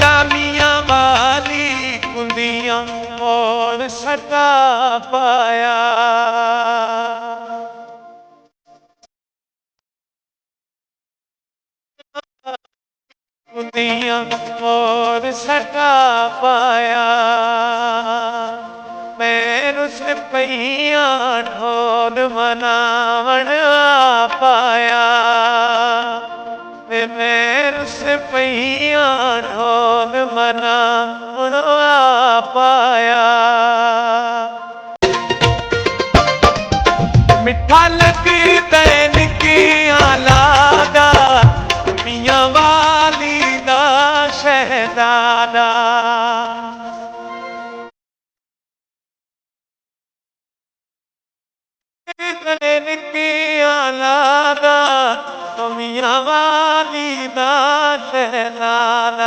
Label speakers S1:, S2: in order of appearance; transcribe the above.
S1: लामिया वाली कुंदियां और सटा पाया कुंदियां और सटा पाया मैं रुस पैया ढोल मनावण आ पाया मैं रुस पैया ढोल मनावण आ पाया मिठा लगी तैन की आलादा मियां वाली दा शहजादा तैन की आलादा मियां वाली दा शहजादा